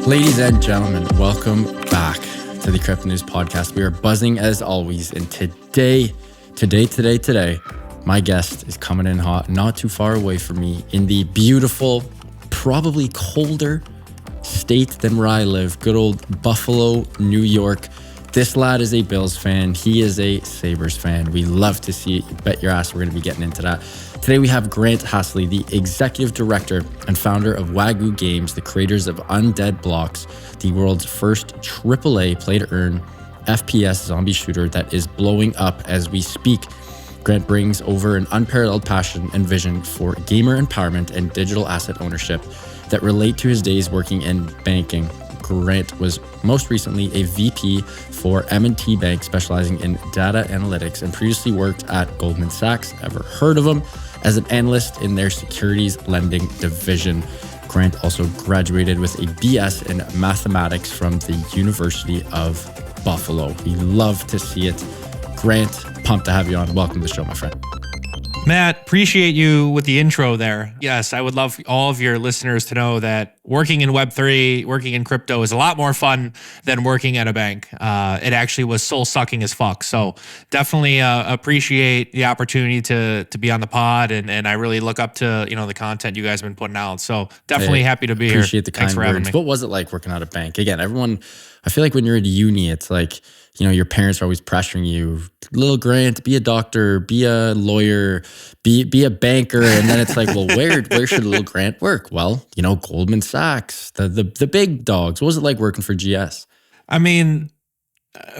Ladies and gentlemen, welcome back to the Crypto News Podcast. We are buzzing as always, and today, my guest is coming in hot, not too far away from me, in the beautiful, probably colder state than where I live, good old Buffalo, New York. This lad is a Bills fan. He is a Sabres fan. We love to see it. You bet your ass we're going to be getting into that. Today we have Grant Haseley, the executive director and founder of Wagyu Games, the creators of Undead Blocks, the world's first AAA play-to-earn FPS zombie shooter that is blowing up as we speak. Grant brings over an unparalleled passion and vision for gamer empowerment and digital asset ownership that relate to his days working in banking. Grant was most recently a VP for M&T Bank, specializing in data analytics, and previously worked at Goldman Sachs. Ever heard of him? As an analyst in their Securities Lending division. Grant also graduated with a BS in mathematics from the University of Buffalo. We love to see it. Grant, pumped to have you on. Welcome to the show, my friend. Matt, appreciate you with the intro there. Yes, I would love all of your listeners to know that working in Web3, working in crypto is a lot more fun than working at a bank. It actually was soul-sucking as fuck. So definitely appreciate the opportunity to be on the pod, and I really look up to the content you guys have been putting out. So definitely happy to be here. Appreciate the kind Thanks for having words. me. What was it like working at a bank? Again, everyone, I feel like when you're at uni, it's like, your parents are always pressuring you, little Grant, be a doctor, be a lawyer, be a banker. And then it's like, well, where should little Grant work? Well, Goldman Sachs, the big dogs. What was it like working for GS? I mean,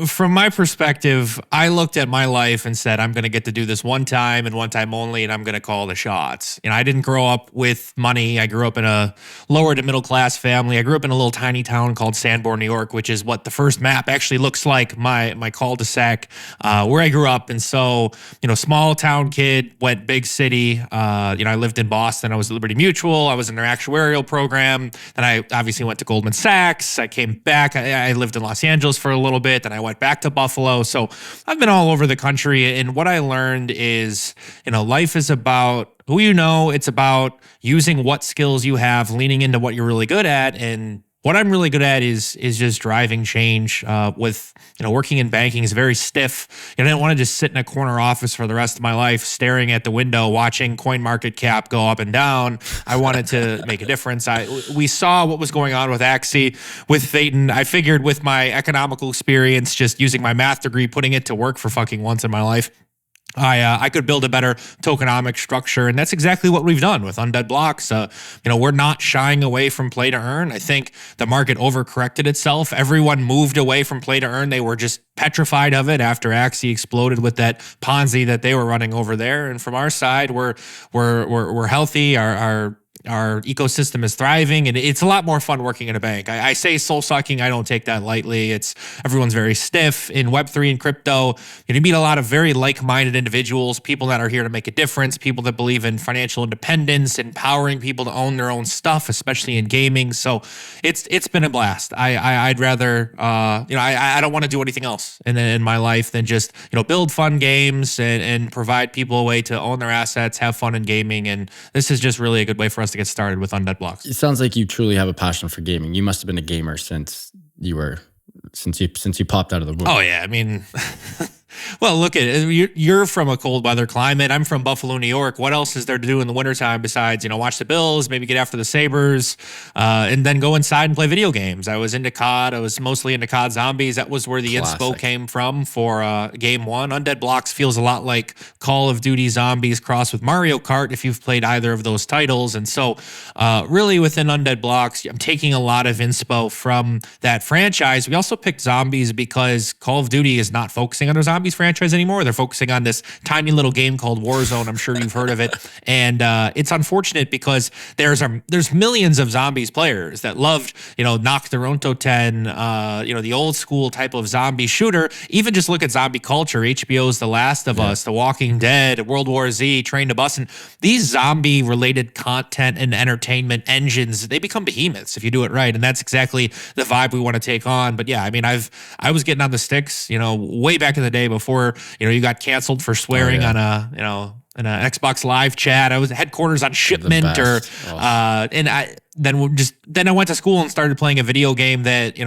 from my perspective, I looked at my life and said, I'm going to get to do this one time and one time only, and I'm going to call the shots. I didn't grow up with money. I grew up in a lower to middle class family. I grew up in a little tiny town called Sanborn, New York, which is what the first map actually looks like, my cul-de-sac, where I grew up. And so, small town kid, went big city. I lived in Boston. I was at Liberty Mutual. I was in their actuarial program. Then I obviously went to Goldman Sachs. I came back. I lived in Los Angeles for a little bit. Then I went back to Buffalo. So I've been all over the country. And what I learned is, life is about who you know. It's about using what skills you have, leaning into what you're really good at. And what I'm really good at is just driving change. With working in banking is very stiff. I didn't want to just sit in a corner office for the rest of my life, staring at the window, watching coin market cap go up and down. I wanted to make a difference. We saw what was going on with Axie, with Phaeton. I figured with my economical experience, just using my math degree, putting it to work for fucking once in my life, I could build a better tokenomic structure, and that's exactly what we've done with Undead Blocks. We're not shying away from play to earn. I think the market overcorrected itself. Everyone moved away from play to earn. They were just petrified of it after Axie exploded with that Ponzi that they were running over there. And from our side, we're healthy. Our ecosystem is thriving, and it's a lot more fun working in a bank. I say soul-sucking. I don't take that lightly. Everyone's very stiff. In Web3 and crypto, you meet a lot of very like-minded individuals, people that are here to make a difference, people that believe in financial independence, empowering people to own their own stuff, especially in gaming. So it's been a blast. I'd rather, I don't want to do anything else in my life than just, build fun games and provide people a way to own their assets, have fun in gaming. And this is just really a good way for us to get started with Undead Blocks. It sounds like you truly have a passion for gaming. You must have been a gamer since you popped out of the womb. Oh yeah, I mean, well, look at it. You're from a cold weather climate. I'm from Buffalo, New York. What else is there to do in the wintertime besides, watch the Bills, maybe get after the Sabres, and then go inside and play video games? I was into COD. I was mostly into COD Zombies. That was where the inspo came from for game one. Undead Blocks feels a lot like Call of Duty Zombies crossed with Mario Kart, if you've played either of those titles. And so really within Undead Blocks, I'm taking a lot of inspo from that franchise. We also picked Zombies because Call of Duty is not focusing on their Zombies franchise anymore. They're focusing on this tiny little game called Warzone. I'm sure you've heard of it. And it's unfortunate because there's millions of Zombies players that loved, Knock Toronto 10, the old school type of zombie shooter. Even just look at zombie culture, HBO's The Last of Us, The Walking Dead, World War Z, Train to Busan. These zombie related content and entertainment engines, they become behemoths if you do it right. And that's exactly the vibe we want to take on. But yeah, I mean, I was getting on the sticks, way back in the day before, you got canceled for swearing on in an Xbox Live chat. I was at headquarters on Shipment, and then I went to school and started playing a video game that,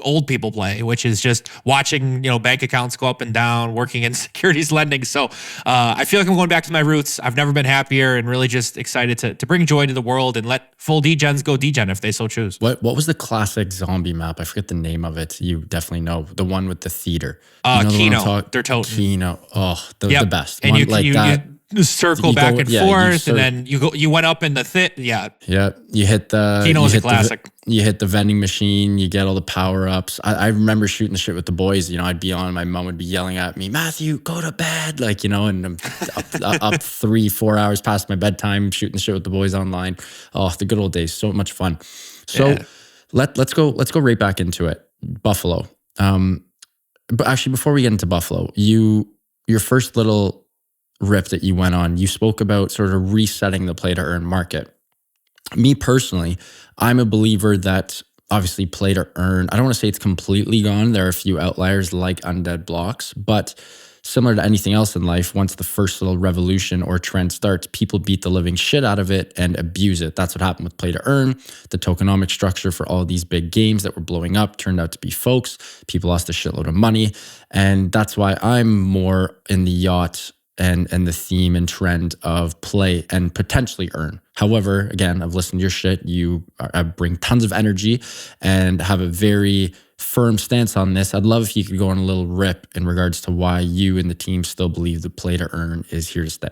old people play, which is just watching, bank accounts go up and down, working in securities lending. So I feel like I'm going back to my roots. I've never been happier, and really just excited to bring joy to the world and let full degens go degen if they so choose. What was the classic zombie map? I forget the name of it. You definitely know the one with the theater. Kino. They're toting. Kino. Oh, the best. And one you circle back and forth, and then you went up in the Yeah. You hit the Kino's a classic. You hit the vending machine, you get all the power-ups. I remember shooting the shit with the boys. I'd be on, my mom would be yelling at me, Matthew, go to bed. And I'm up 3-4 hours past my bedtime shooting the shit with the boys online. Oh, the good old days. So much fun. So let's go right back into it. Buffalo. But actually, before we get into Buffalo, your first little rip that you went on, you spoke about sort of resetting the play to earn market. Me personally, I'm a believer that obviously play to earn, I don't want to say it's completely gone. There are a few outliers like Undead Blocks, but similar to anything else in life, once the first little revolution or trend starts, people beat the living shit out of it and abuse it. That's what happened with play to earn. The tokenomic structure for all these big games that were blowing up turned out to be folks. People lost a shitload of money. And that's why I'm more in the yacht and the theme and trend of play and potentially earn. However, again, I've listened to your shit. You bring tons of energy and have a very firm stance on this. I'd love if you could go on a little rip in regards to why you and the team still believe the play to earn is here to stay.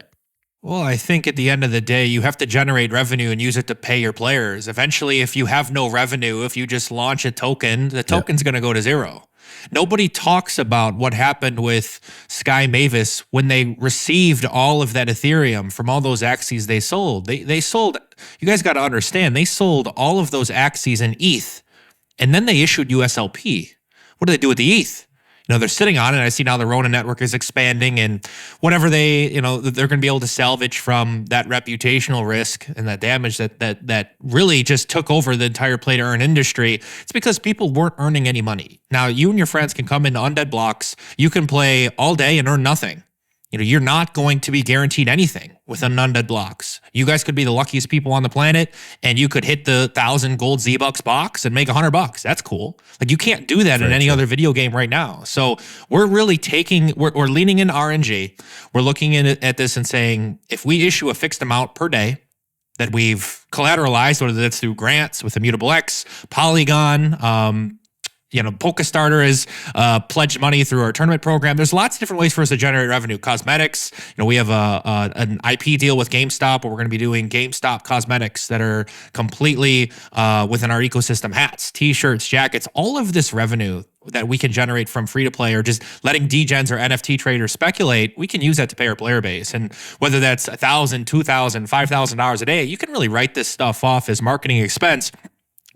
Well, I think at the end of the day, you have to generate revenue and use it to pay your players. Eventually, if you have no revenue, if you just launch a token, the token's going to go to zero. Nobody talks about what happened with Sky Mavis when they received all of that Ethereum from all those axes they sold. They sold, you guys got to understand, they sold all of those axes in ETH, and then they issued USLP. What do they do with the ETH? They're sitting on it. I see now the Rona network is expanding, and whatever they're going to be able to salvage from that reputational risk and that damage that really just took over the entire play to earn industry. It's because people weren't earning any money. Now you and your friends can come into Undead Blocks. You can play all day and earn nothing. You're not going to be guaranteed anything with Undead Blocks. You guys could be the luckiest people on the planet, and you could hit the 1,000 gold Z-Bucks box and make $100. That's cool. You can't do that in any other video game right now. So we're really we're leaning into RNG. We're looking at this and saying, if we issue a fixed amount per day that we've collateralized, whether that's through grants with Immutable X, Polygon, PokeStarter is pledged money through our tournament program. There's lots of different ways for us to generate revenue. Cosmetics, we have an IP deal with GameStop where we're going to be doing GameStop cosmetics that are completely within our ecosystem. Hats, t-shirts, jackets, all of this revenue that we can generate from free-to-play or just letting degens or NFT traders speculate, we can use that to pay our player base. And whether that's $1,000, $2,000, $5,000 a day, you can really write this stuff off as marketing expense.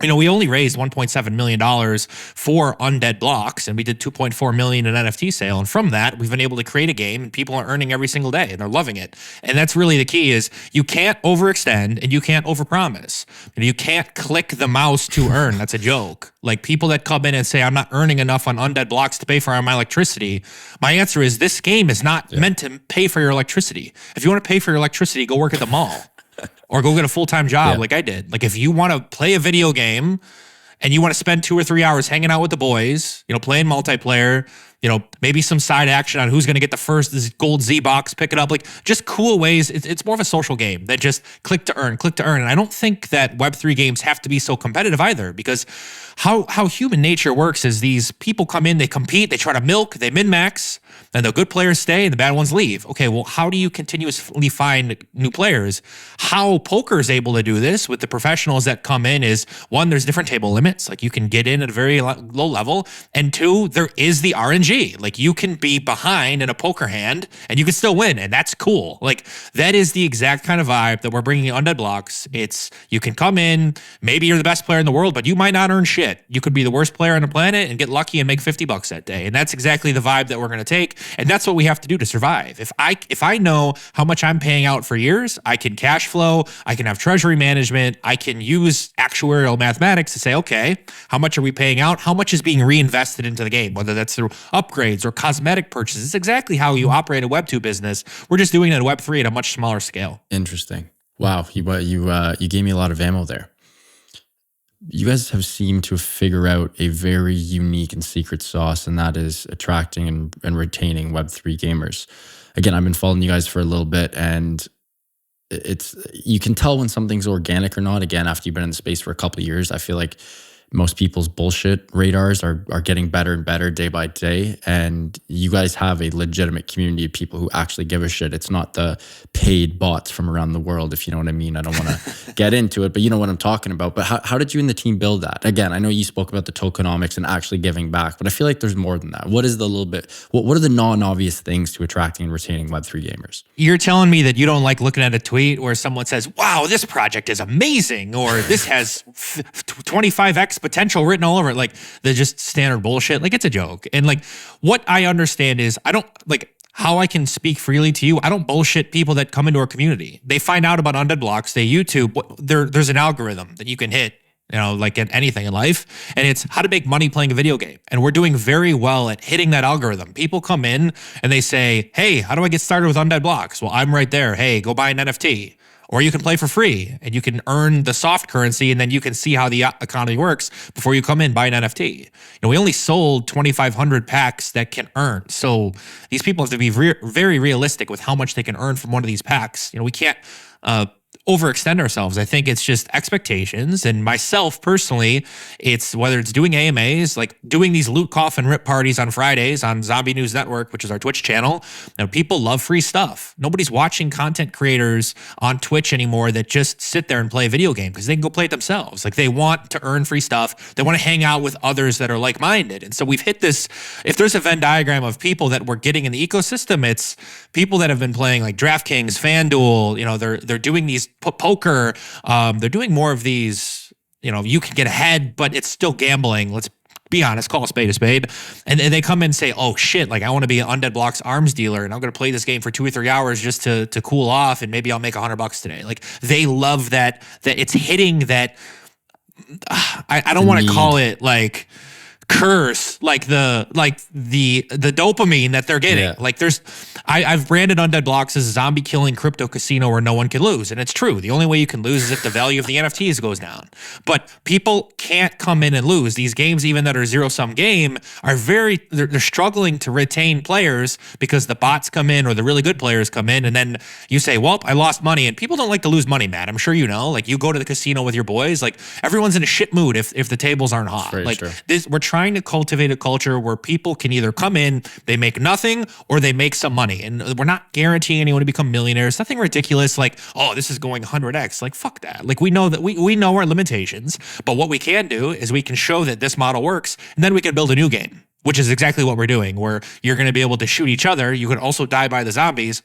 We only raised $1.7 million for Undead Blocks, and we did $2.4 million in NFT sale. And from that, we've been able to create a game, and people are earning every single day, and they're loving it. And that's really the key: is you can't overextend and you can't overpromise. You can't click the mouse to earn. That's a joke. People that come in and say, I'm not earning enough on Undead Blocks to pay for my electricity. My answer is, this game is not meant to pay for your electricity. If you want to pay for your electricity, go work at the mall. Or go get a full-time job like I did. If you want to play a video game and you want to spend 2 or 3 hours hanging out with the boys, playing multiplayer, maybe some side action on who's going to get the first gold Z box, pick it up, just cool ways. It's more of a social game than just click to earn. And I don't think that Web3 games have to be so competitive either, because how human nature works is these people come in, they compete, they try to milk, they min-max, and the good players stay and the bad ones leave. Okay, well, how do you continuously find new players? How poker is able to do this with the professionals that come in is, one, there's different table limits. You can get in at a very low level. And two, there is the RNG. You can be behind in a poker hand and you can still win. And that's cool. That is the exact kind of vibe that we're bringing in Undead Blocks. It's, you can come in, maybe you're the best player in the world, but you might not earn shit. You could be the worst player on the planet and get lucky and make $50 that day. And that's exactly the vibe that we're going to take. And that's what we have to do to survive. If I know how much I'm paying out for years, I can cash flow, I can have treasury management, I can use actuarial mathematics to say, okay, how much are we paying out? How much is being reinvested into the game? Whether that's through upgrades or cosmetic purchases. It's exactly how you operate a Web2 business. We're just doing it at Web3 at a much smaller scale. Interesting. Wow, you gave me a lot of ammo there. you guys have seemed to figure out a very unique and secret sauce, and that is attracting and retaining Web3 gamers. Again, I've been following you guys for a little bit, and you can tell when something's organic or not. Again, after you've been in the space for a couple of years, I feel like most people's bullshit radars are getting better and better day by day. And you guys have a legitimate community of people who actually give a shit. It's not the paid bots from around the world, if you know what I mean. I don't want to get into it, but you know what I'm talking about. But how did you and the team build that? Again, I know you spoke about the tokenomics and actually giving back, but I feel like there's more than that. What is the little bit, what are the non-obvious things to attracting and retaining Web3 gamers? You're telling me that you don't like looking at a tweet where someone says, wow, this project is amazing, or this has 25x potential written all over it. Like, they're just standard bullshit. Like, it's a joke. And like, what I understand is, I don't like how I can speak freely to you. I don't bullshit people that come into our community. They find out about Undead Blocks. They YouTube. There's an algorithm that you can hit, you know, like at anything in life. And it's how to make money playing a video game. And we're doing very well at hitting that algorithm. People come in and they say, hey, how do I get started with Undead Blocks? Well, I'm right there. Hey, go buy an NFT. Or you can play for free and you can earn the soft currency, and then you can see how the economy works before you come in, buy an NFT. You know, we only sold 2,500 packs that can earn. So these people have to be very realistic with how much they can earn from one of these packs. You know, we can't overextend ourselves. I think it's just expectations. And myself personally, it's whether it's doing AMAs, like doing these loot coffin rip parties on Fridays on Zombie News Network, which is our Twitch channel. Now, people love free stuff. Nobody's watching content creators on Twitch anymore that just sit there and play a video game because they can go play it themselves. Like, they want to earn free stuff. They want to hang out with others that are like-minded. And so we've hit this, if there's a Venn diagram of people that we're getting in the ecosystem, it's people that have been playing like DraftKings, FanDuel, you know, they're doing these poker. They're doing more of these, you know, you can get ahead, but it's still gambling. Let's be honest, call a spade a spade. And they come in and say, oh shit, like I want to be an Undead Blocks arms dealer and I'm going to play this game for 2 or 3 hours just to cool off and maybe I'll make $100 today. Like, they love that it's hitting that. I don't want to call it like curse, like the dopamine that they're getting. Yeah. Like, I've branded Undead Blocks as a zombie killing crypto casino where no one can lose. And it's true. The only way you can lose is if the value of the NFTs goes down. But people can't come in and lose. These games, even that are zero-sum game, are they're struggling to retain players because the bots come in or the really good players come in and then you say, well, I lost money. And people don't like to lose money, Matt. I'm sure you know. Like, you go to the casino with your boys, like everyone's in a shit mood if the tables aren't hot. Like, we're trying to cultivate a culture where people can either come in, they make nothing, or they make some money. And we're not guaranteeing anyone to become millionaires. Nothing ridiculous like, oh, this is going 100x. Like, fuck that. Like, we know that we know our limitations, but what we can do is we can show that this model works, and then we can build a new game, which is exactly what we're doing, where you're going to be able to shoot each other. You can also die by the zombies.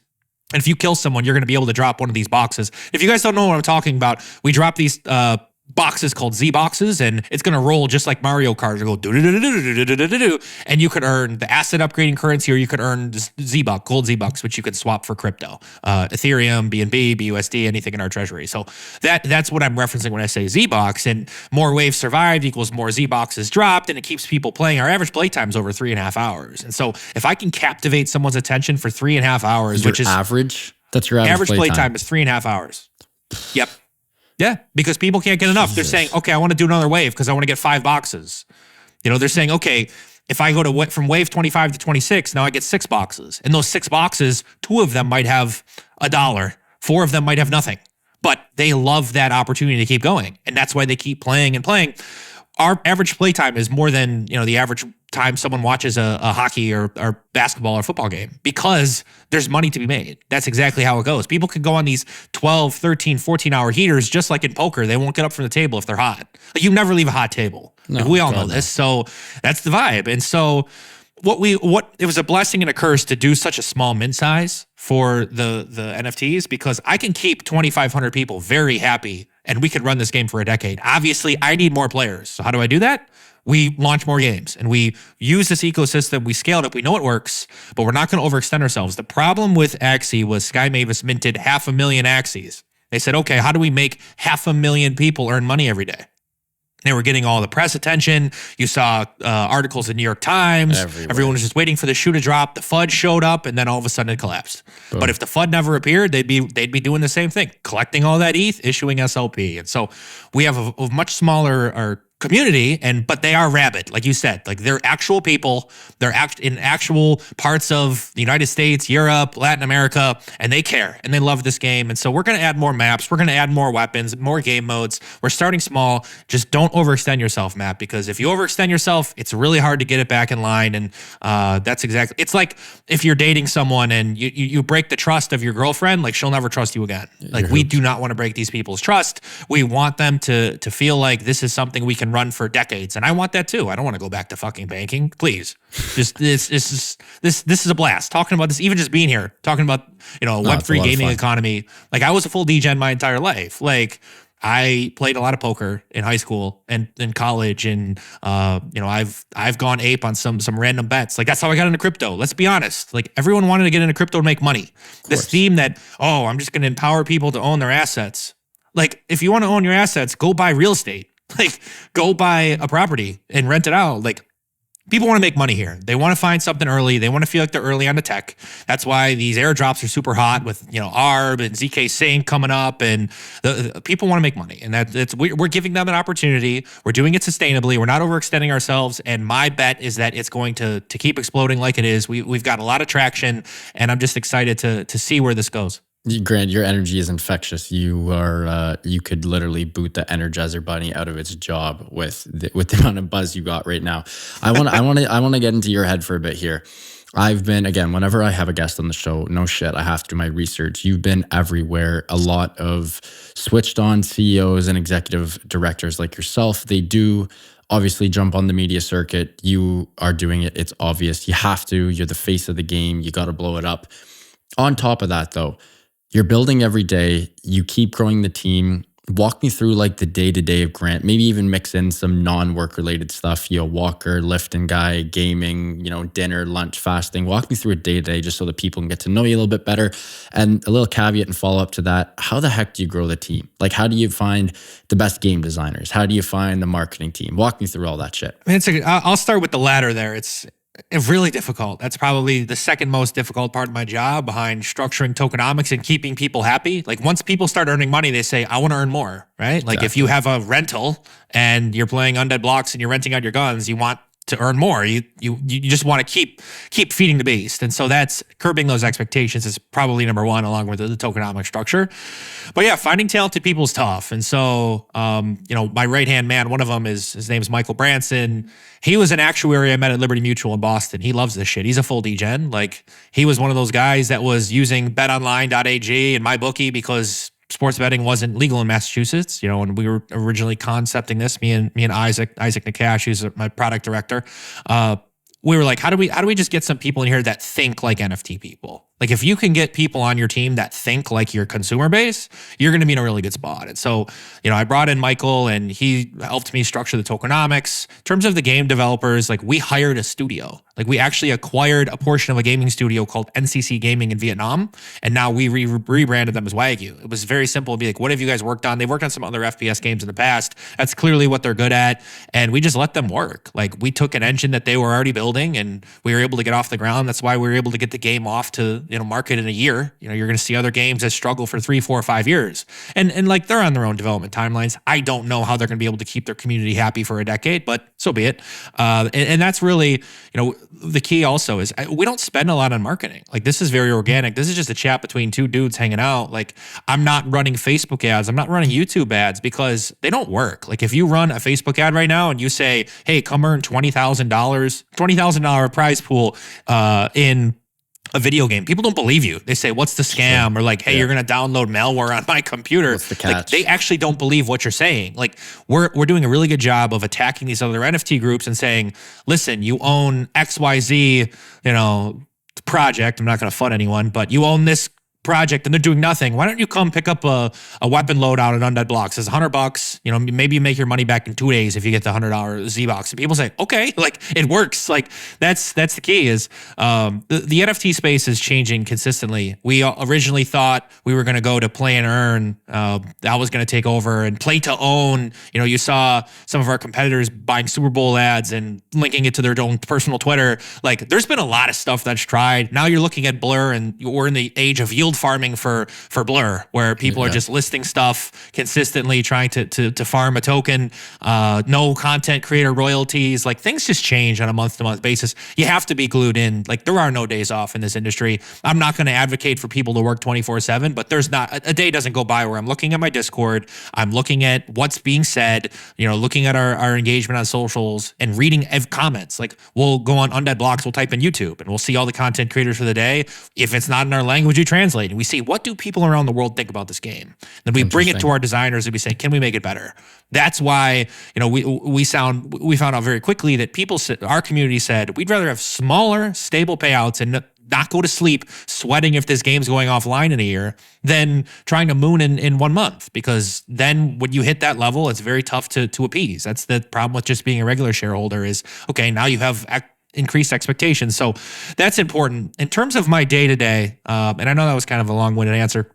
And if you kill someone, you're going to be able to drop one of these boxes. If you guys don't know what I'm talking about, we drop these boxes called Z boxes, and it's going to roll just like Mario Kart. It'll go do, and you could earn the asset upgrading currency, or you could earn Z-Buck, gold Z-Bucks, which you could swap for crypto, Ethereum, BNB, BUSD, anything in our treasury. So that's what I'm referencing when I say Z-Box. And more waves survived equals more Z-Boxes dropped, and it keeps people playing. Our average play time is over 3.5 hours. And so if I can captivate someone's attention for 3.5 hours, which is average, that's your average play time is 3.5 hours. Yep. Yeah, because people can't get enough. Jesus. They're saying, okay, I want to do another wave because I want to get 5 boxes. You know, they're saying, okay, if I go to from wave 25 to 26, now I get 6 boxes. And those 6 boxes, 2 of them might have $1, 4 of them might have nothing. But they love that opportunity to keep going. And that's why they keep playing and playing. Our average play time is more than, you know, the average time someone watches a hockey or basketball or football game, because there's money to be made. That's exactly how it goes. People can go on these 12, 13, 14-hour heaters just like in poker. They won't get up from the table if they're hot. Like, you never leave a hot table. No, like, we all know this. So that's the vibe. And so it was a blessing and a curse to do such a small mint size for the NFTs, because I can keep 2,500 people very happy and we could run this game for a decade. Obviously, I need more players. So how do I do that? We launch more games and we use this ecosystem. We scale it up. We know it works, but we're not going to overextend ourselves. The problem with Axie was Sky Mavis minted 500,000 Axies. They said, okay, how do we make 500,000 people earn money every day? They were getting all the press attention. You saw articles in New York Times. Everywhere. Everyone was just waiting for the shoe to drop. The FUD showed up, and then all of a sudden it collapsed. Boom. But if the FUD never appeared, they'd be doing the same thing, collecting all that ETH, issuing SLP. And so we have a much smaller community, but they are rabid, like you said. Like, they're actual people. They're in actual parts of the United States, Europe, Latin America, and they care and they love this game. And so we're going to add more maps. We're going to add more weapons, more game modes. We're starting small. Just don't overextend yourself, Matt, because if you overextend yourself, it's really hard to get it back in line. And that's exactly, it's like if you're dating someone and you break the trust of your girlfriend, like, she'll never trust you again. Like, we do not want to break these people's trust. We want them to feel like this is something we can run for decades. And I want that too. I don't want to go back to fucking banking. Please. Just this is a blast. Talking about this, even just being here, talking about, Web3 gaming economy. Like, I was a full degen my entire life. Like, I played a lot of poker in high school and in college, and I've gone ape on some random bets. Like, that's how I got into crypto. Let's be honest. Like, everyone wanted to get into crypto to make money. This theme that, I'm just going to empower people to own their assets. Like, if you want to own your assets, go buy real estate. Like, go buy a property and rent it out. Like, people want to make money here. They want to find something early. They want to feel like they're early on the tech. That's why these airdrops are super hot with, ARB and ZK Sync coming up, and the people want to make money. And we're giving them an opportunity. We're doing it sustainably. We're not overextending ourselves. And my bet is that it's going to keep exploding like it is. We've got a lot of traction, and I'm just excited to see where this goes. Grant, your energy is infectious. You are you could literally boot the Energizer Bunny out of its job with the amount of buzz you got right now. I want to get into your head for a bit here. I've been, again, whenever I have a guest on the show, no shit, I have to do my research. You've been everywhere. A lot of switched on CEOs and executive directors like yourself, they do obviously jump on the media circuit. You are doing it. It's obvious. You have to. You're the face of the game. You got to blow it up. On top of that, though, you're building every day. You keep growing the team. Walk me through like the day-to-day of Grant. Maybe even mix in some non-work related stuff. Walker, lifting guy, gaming, dinner, lunch, fasting. Walk me through a day-to-day just so that people can get to know you a little bit better. And a little caveat and follow-up to that. How the heck do you grow the team? Like, how do you find the best game designers? How do you find the marketing team? Walk me through all that shit. I'll start with the latter there. It's really difficult. That's probably the second most difficult part of my job, behind structuring tokenomics and keeping people happy. Like, once people start earning money, they say, I want to earn more, right? Like, if you have a rental and you're playing Undead Blocks and you're renting out your guns, you want to earn more. You just want to keep feeding the beast. And so that's curbing those expectations is probably number one, along with the tokenomic structure. But yeah, finding talented people is tough. And so, my right-hand man, one of them his name's Michael Branson. He was an actuary I met at Liberty Mutual in Boston. He loves this shit. He's a full degen. Like, he was one of those guys that was using betonline.ag and MyBookie because sports betting wasn't legal in Massachusetts. When we were originally concepting this, me and Isaac Nakash, who's my product director, we were like, how do we just get some people in here that think like NFT people? Like, if you can get people on your team that think like your consumer base, you're going to be in a really good spot. And so, I brought in Michael, and he helped me structure the tokenomics. In terms of the game developers, like, we hired a studio. Like, we actually acquired a portion of a gaming studio called NCC Gaming in Vietnam, and now we rebranded them as Wagyu. It was very simple to be like, what have you guys worked on? They worked on some other FPS games in the past. That's clearly what they're good at, and we just let them work. Like, we took an engine that they were already building, and we were able to get off the ground. That's why we were able to get the game off to market in a year. You're going to see other games that struggle for 3, 4, 5 years, and like, they're on their own development timelines. I don't know how they're going to be able to keep their community happy for a decade, but so be it. And that's really, the key also is we don't spend a lot on marketing. Like, this is very organic. This is just a chat between two dudes hanging out. Like, I'm not running Facebook ads. I'm not running YouTube ads because they don't work. Like, if you run a Facebook ad right now and you say, hey, come earn $20,000 prize pool in a video game, people don't believe you. They say, what's the scam? Sure. Or like, hey, you're going to download malware on my computer. What's the catch? Like, they actually don't believe what you're saying. Like, we're doing a really good job of attacking these other NFT groups and saying, listen, you own XYZ, project. I'm not going to FUD anyone, but you own this project and they're doing nothing. Why don't you come pick up a weapon loadout at Undead Blocks? It's $100. You know, maybe you make your money back in 2 days if you get the $100 Z box. And people say, okay, like it works. Like that's the key is the NFT space is changing consistently. We originally thought we were going to go to play and earn. That was going to take over, and play to own. You know, you saw some of our competitors buying Super Bowl ads and linking it to their own personal Twitter. Like there's been a lot of stuff that's tried. Now you're looking at Blur, and we're in the age of yield farming for Blur, where people are just listing stuff consistently, trying to farm a token, no content creator royalties. Like things just change on a month-to-month basis. You have to be glued in. Like there are no days off in this industry. I'm not going to advocate for people to work 24/7, but there's not a day doesn't go by where I'm looking at my Discord, I'm looking at what's being said, you know, looking at our engagement on socials and reading comments. Like we'll go on Undead Blocks, we'll type in YouTube and we'll see all the content creators for the day. If it's not in our language, we translate and we see what do people around the world think about this game. Then we bring it to our designers and we say, can we make it better? That's why, you know, we found out very quickly that our community said, we'd rather have smaller, stable payouts and not go to sleep sweating if this game's going offline in a year than trying to moon in 1 month. Because then when you hit that level, it's very tough to appease. That's the problem with just being a regular shareholder is, okay, now you have increased expectations. So that's important. In terms of my day-to-day, and I know that was kind of a long-winded answer,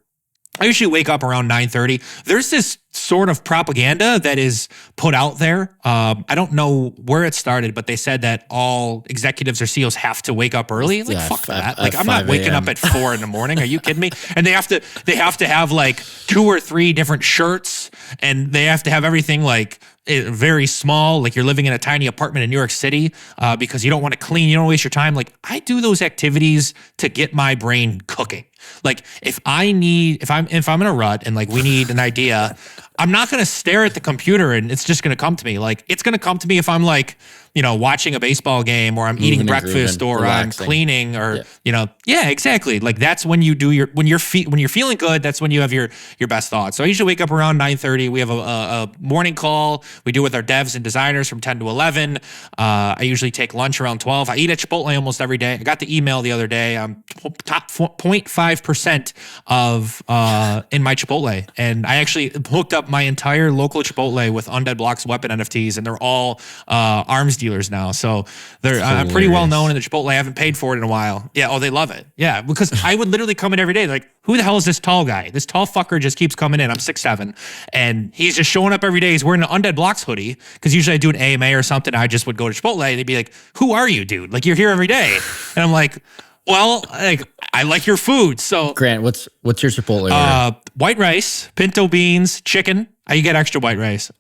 I usually wake up around 9:30. There's this sort of propaganda that is put out there. I don't know where it started, but they said that all executives or CEOs have to wake up early. Like, fuck that. Like, I'm not waking up at 4 in the morning. Are you kidding me? And they have to have like 2 or 3 different shirts, and they have to have everything like very small, like you're living in a tiny apartment in New York City, because you don't want to clean, you don't waste your time. Like I do those activities to get my brain cooking. Like if I'm in a rut and like we need an idea, I'm not going to stare at the computer and it's just going to come to me. Like it's going to come to me if I'm like, you know, watching a baseball game or I'm eating breakfast or relaxing. I'm cleaning or, you know, exactly. Like that's when you do when you're feeling good, that's when you have your best thoughts. So I usually wake up around 9:30. We have a morning call. We do with our devs and designers from 10 to 11. I usually take lunch around 12. I eat at Chipotle almost every day. I got the email the other day. I'm top 0.5% of in my Chipotle. And I actually hooked up my entire local Chipotle with Undead Blocks weapon NFTs, and they're all arms dealers now. So I'm pretty well known in the Chipotle. I haven't paid for it in a while. Yeah. Oh, they love it. Yeah. Because I would literally come in every day. Like, who the hell is this tall guy? This tall fucker just keeps coming in. I'm 6'7", and he's just showing up every day. He's wearing an Undead Blocks hoodie because usually I do an AMA or something. I just would go to Chipotle and they'd be like, who are you, dude? Like, you're here every day. And I'm like, well, like, I like your food. So Grant, what's your Chipotle order? White rice, pinto beans, chicken. You get extra white rice.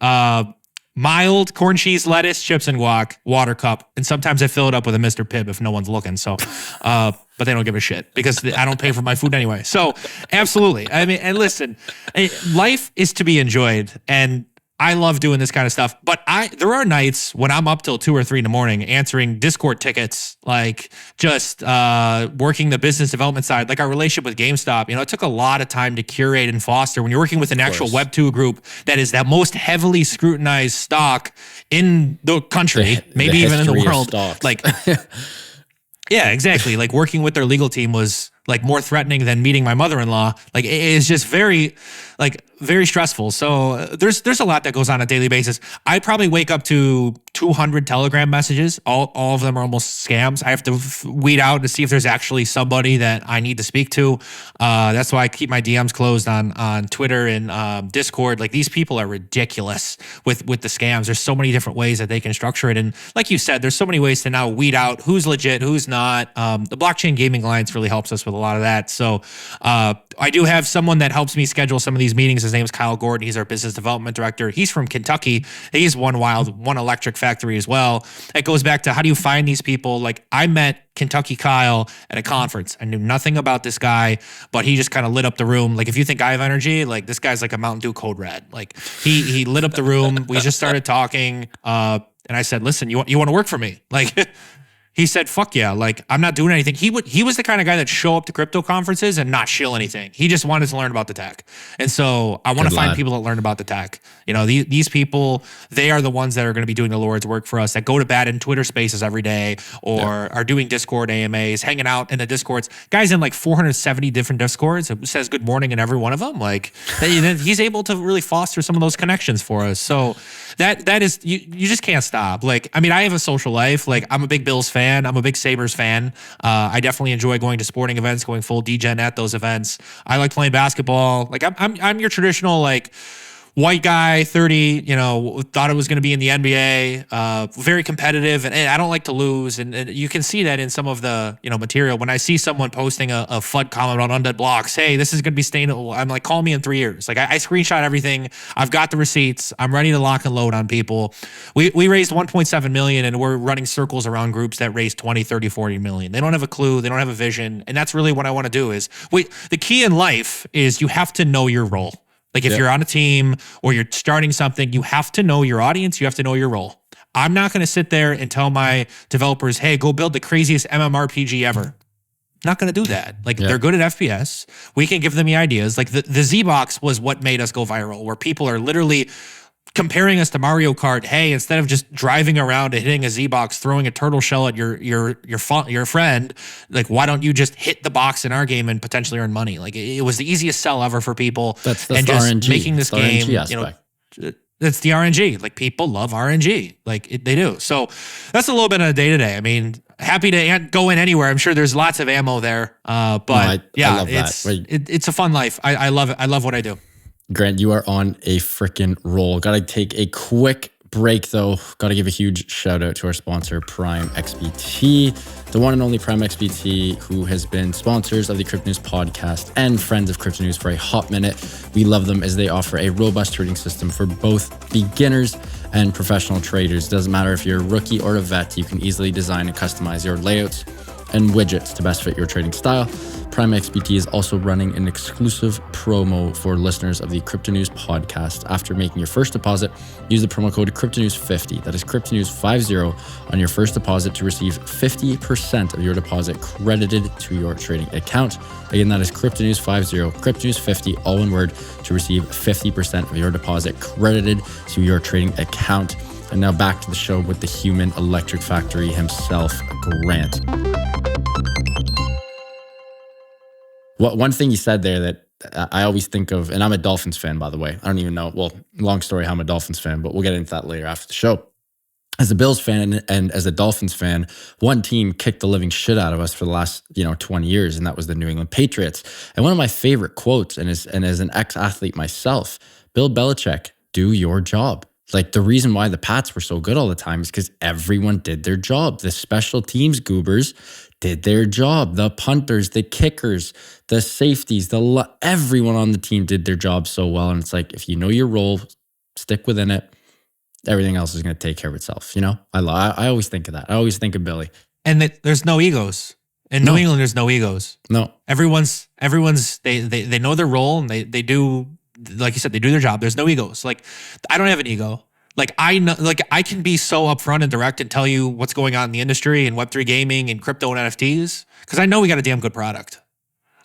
Mild corn, cheese, lettuce, chips, and guac, water cup. And sometimes I fill it up with a Mr. Pibb if no one's looking. So, but they don't give a shit because I don't pay for my food anyway. So absolutely. I mean, and listen, life is to be enjoyed. And I love doing this kind of stuff, but there are nights when I'm up till 2 or 3 in the morning answering Discord tickets, like just working the business development side, like our relationship with GameStop. You know, it took a lot of time to curate and foster. When you're working with an actual Web2 group that is that most heavily scrutinized stock in the country, maybe even in the world, like. Yeah, exactly. Like working with their legal team was like more threatening than meeting my mother-in-law. Like it is just very stressful. So there's a lot that goes on a daily basis. I probably wake up to 200 Telegram messages. All of them are almost scams. I have to weed out to see if there's actually somebody that I need to speak to. That's why I keep my DMs closed on Twitter and Discord. Like these people are ridiculous with the scams. There's so many different ways that they can structure it. And like you said, there's so many ways to now weed out who's legit, who's not. The Blockchain Gaming Alliance really helps us with a lot of that. So I do have someone that helps me schedule some of these meetings. His name is Kyle Gordon. He's our business development director. He's from Kentucky. He's one electric factory as well. It goes back to how do you find these people? Like I met Kentucky Kyle at a conference. I knew nothing about this guy, but he just kind of lit up the room. Like if you think I have energy, like this guy's like a Mountain Dew Code Red. Like he lit up the room. We just started talking. And I said, listen, you want to work for me? Like He said, fuck yeah, like I'm not doing anything. He was the kind of guy that show up to crypto conferences and not shill anything. He just wanted to learn about the tech. And so I want to find people that learn about the tech. You know, these people, they are the ones that are going to be doing the Lord's work for us, that go to bat in Twitter spaces every day or are doing Discord AMAs, hanging out in the Discords. Guys in like 470 different Discords. It says good morning in every one of them. Like he's able to really foster some of those connections for us. So that is, you just can't stop. Like, I mean, I have a social life. Like I'm a big Bills fan. I'm a big Sabres fan. I definitely enjoy going to sporting events, going full degen at those events. I like playing basketball. Like I'm your traditional like white guy, 30, you know, thought it was going to be in the NBA, very competitive, and I don't like to lose. And you can see that in some of the, you know, material. When I see someone posting a FUD comment on Undead Blocks, hey, this is going to be sustainable. I'm like, call me in 3 years. Like I screenshot everything. I've got the receipts. I'm ready to lock and load on people. We raised 1.7 million and we're running circles around groups that raise 20, 30, 40 million. They don't have a clue. They don't have a vision. And that's really what I want to do is the key in life is you have to know your role. Like if you're on a team or you're starting something, you have to know your audience. You have to know your role. I'm not going to sit there and tell my developers, hey, go build the craziest MMORPG ever. Not going to do that. Like they're good at FPS. We can give them the ideas. Like the Z-Box was what made us go viral, where people are literally comparing us to Mario Kart. Hey, instead of just driving around and hitting a Z-Box, throwing a turtle shell at your friend, like why don't you just hit the box in our game and potentially earn money? Like it was the easiest sell ever for people. That's and the just RNG. making this game, RNG you know, it's the RNG. Like people love RNG. Like they do. So that's a little bit of a day-to-day. I mean, happy to go in anywhere. I'm sure there's lots of ammo there. But I love it's a fun life. I love it. I love what I do. Grant, you are on a freaking roll. Got to take a quick break though. Got to give a huge shout out to our sponsor, Prime XBT, the one and only Prime XBT, who has been sponsors of the Crypto News podcast and friends of Crypto News for a hot minute. We love them as they offer a robust trading system for both beginners and professional traders. Doesn't matter if you're a rookie or a vet, you can easily design and customize your layouts and widgets to best fit your trading style. Prime XBT is also running an exclusive promo for listeners of the Crypto News podcast. After making your first deposit, use the promo code CryptoNews50. That is CryptoNews50 on your first deposit to receive 50% of your deposit credited to your trading account. Again, that is CryptoNews50, CryptoNews50, all one word, to receive 50% of your deposit credited to your trading account. And now back to the show with the human electric factory himself, Grant. One thing you said there that I always think of, and I'm a Dolphins fan, by the way. I don't even know. Well, long story how I'm a Dolphins fan, but we'll get into that later after the show. As a Bills fan and as a Dolphins fan, one team kicked the living shit out of us for the last 20 years, and that was the New England Patriots. And one of my favorite quotes, and as an ex-athlete myself, Bill Belichick, do your job. Like the reason why the Pats were so good all the time is because everyone did their job. The special teams goobers did their job. The punters, the kickers, the safeties, everyone on the team did their job so well. And it's like, if you know your role, stick within it, everything else is going to take care of itself. I always think of that. I always think of Billy. And there's no egos. In New England, there's no egos. No. Everyone's they know their role and they do, like you said, they do their job. There's no egos. Like I don't have an ego. Like I know, like I can be so upfront and direct and tell you what's going on in the industry and Web3 gaming and crypto and NFTs because I know we got a damn good product.